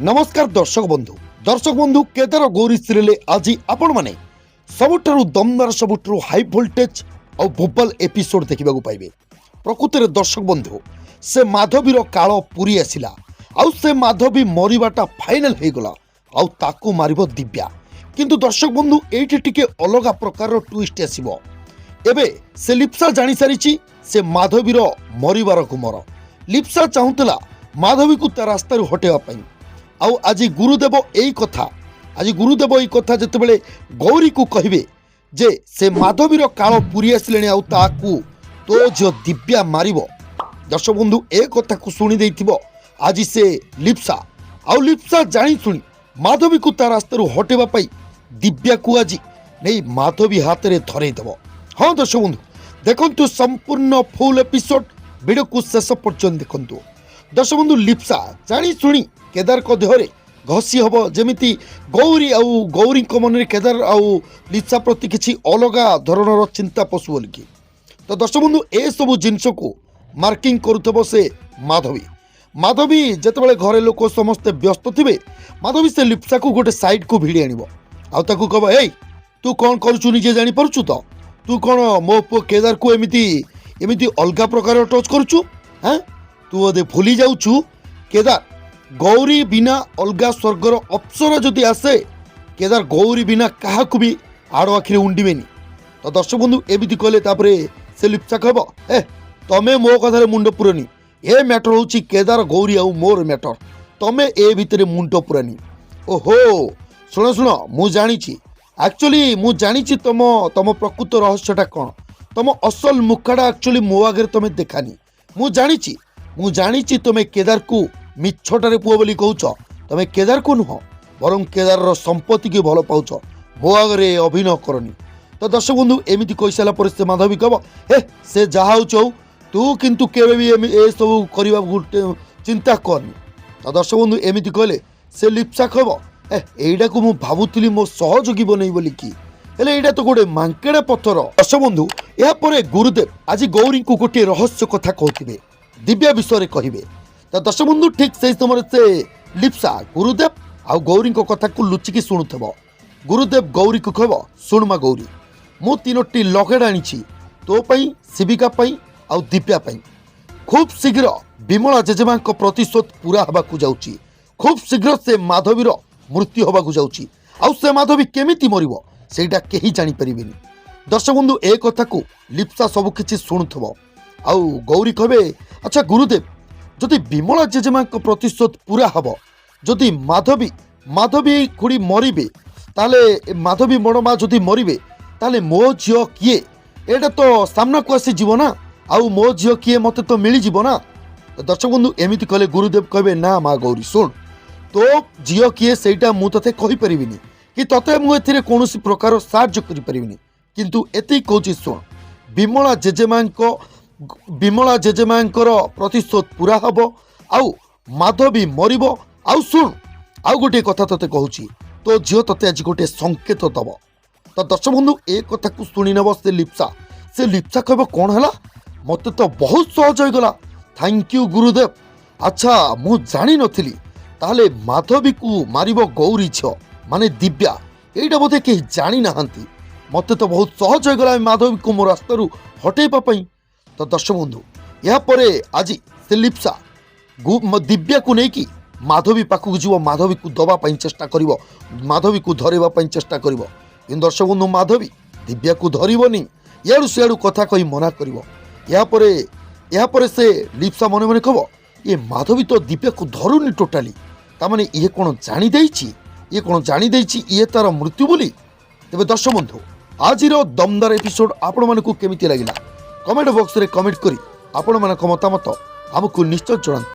नमस्कार दर्शक बंधु केदार गौरी सीरियल आज आपण मैंने सबुठारु दमदार सबुठारु हाई वोल्टेज और भोपाल एपिसोड देखा पाइबे। प्रकृत में दर्शक बंधु से माधवीर काल पूरी आसला आउ से माधवी मरवाटा फाइनाल हो गला आउ ताकू मारिबो दिव्या। किंतु दर्शक बंधु एठी टिके अलग प्रकार ट्विस्ट आसीबो। एबे से लिप्सा जानी सारी से माधवीर मरिबार गुमर। लिप्सा चाहूला माधवी को ता रास्तार हटेवा पाई। आउ आज गुरुदेव यही कथा जितेबाला गौरी को कहे जे से माधवीर काल पूरी आसिले आउ ताकू तो झील दिव्या मारिबो। दर्शक बंधु ए कथा को शुणी देइथिबो आज से लिप्सा आउ लिप्सा जानी शुणी माधवी को ता रास्तार हटेवा पाई दिव्या को आज नहीं माधवी हाथ में धरईदेव। हाँ दर्शक बंधु देखंतु संपूर्ण फुल एपिसोड वीडियो को शेष पर्यंत देखंतु। दर्शक बंधु लिप्सा जानी शुणी केदार को देहरे घसी हम जमीती गौरी आउ गौरी मन में केदार आउ लिप्सा प्रति किसी अलग धरणर चिंता पशु बोल कि तो दर्शक बंधु ए सब जिनस को मार्किंग करुथबो से माधवी जितेबाला घरे लोक समस्ते व्यस्त थे माधवी से लिप्सा को गोटे साइड को भिड़ी आनिबो आउ ताकू कहबो ए तू कौन करूचु निजे जानी पारुचु तो तू कौन मो पु केदार को एमिति अलग प्रकार टच करुचु। हाँ तू बोधे भूली जाऊचु केदार गौरी बिना अलगा स्वर्गर अप्सरा जदि आसे केदार गौरी बिना क्या भी आड़ आखिरे उंडीबेनी। तो दर्शक बंधु एमती कहले से लिप्सा कहब ए तमें मो कथार मुंड पुरानी ए मैटर हूँ केदार गौरी आउ मोर मैटर तमें ए भितर मुंड पुरानी। ओहो शुण शुण मु जानी एक्चुअली मु जानी तम तम प्रकृत रहस्यटा कौन तम असल मुखाटा एक्चुअली मो आगे तमें देखानी। मु जानी तुम्हें केदार को मिछटारे पुओ बोली कहूच तमें केदार को नुह बरं केदार संपत्ति की भल पाउच मो आगे अभिनय करनी। तो दर्शक बंधु एमती कही सारा पर से माधवी कह हे से जहा हो तू किंतु केवे भी ए सब करने गोटे चिंता करनी। तो दर्शक बंधु एमती कहले से लिप्सा कह एटा को मु भावुली मो सहयोगी बनई बोली कि हेले एटा तो गोटे मांकेड़ा पत्थर। दर्शक बंधु यापर गुरुदेव आज गौरी को गोटे रहस्य कथा कहते दिव्या विषय कहे। तो दर्शक बंधु ठीक से समय से लिप्सा गुरुदेव आ गौरी को कथा को लुचिकी शुणुव। गुरुदेव गौरी को कह शुणमा गौरी मु तीनोटी लकेट आनी तो पाई शिविका पाई आउ दिव्या पाई खूब शीघ्र विमला जेजेमा प्रतिशोध पूरा हवा जाऊँगी। खूब शीघ्र से माधवीर मृत्यु हवा जाऊँगी आउ से माधवी केमिति मरिबो सेटा केही जानी परिबेनी। दर्शक बंधु ए कथा को लिप्सा सबकिछि शुणुव आउ गौरी कहे अच्छा गुरुदेव जदि विमला जेजेमा प्रतिशोध पूरा हम जदि माधवी खुड़ी मरबे ताले माधवी बड़ माँ जदि मरबे ताले मो झील किए एटा तो सामना को आसी जीव ना आउ मो झील किए मते तो मिली जीव ना। तो दर्शक बंधु एमती कहले गुरुदेव कहे ना माँ गौरी शुण तो झील किए सेटा मु तते कहि परिबिनी कि तते मु एथिरे कोनोसी प्रकार साहाय्य करि परिबिनी किंतु एति कहूची शुण विमला जेजेमांकर प्रतिशोध पूरा हम आउ माधवी मरिबो आउ शुण आउ गोटे कथा तते कहूची तो झील तते आज गोटे संकेत दब। तो दर्शक बंधु ए कथा को शुणी नब से लिप्सा कहब कौन है मत तो बहुत सहज हो गला थैंक यू गुरुदेव। अच्छा मु जानी नथिली ताले माधवी को मारिबो गौरी झील माने दिव्या एटा बोधे कहीं जानी नाहंती मत तो बहुत सहज हो गला माधवी को मो रास्तारू हटेबा पई। तो दर्शक बंधु यापर आज से लिप्सा दिव्या को लेकिन माधवी पाखक जीव माधवी को दवाई चेष्टा कर माधवी को धरवाई चेष्टा कर दर्शक बंधु माधवी दिव्या को धरनी याड़ू सियाड़ू कथा कही मना कर यापर से लिप्सा मन मन कह ये माधवी तो दिव्या को धरुनी टोटाली तामाने ये कौन जानी ये तार मृत्यु बोली। तेज दर्शक बंधु आज दमदार एपिसोड आपण मानकु केमिति लागिला कमेंट बॉक्स रे कमेंट करी आपण मानक मतामत हमकु निश्चय जणाନ୍ତୁ।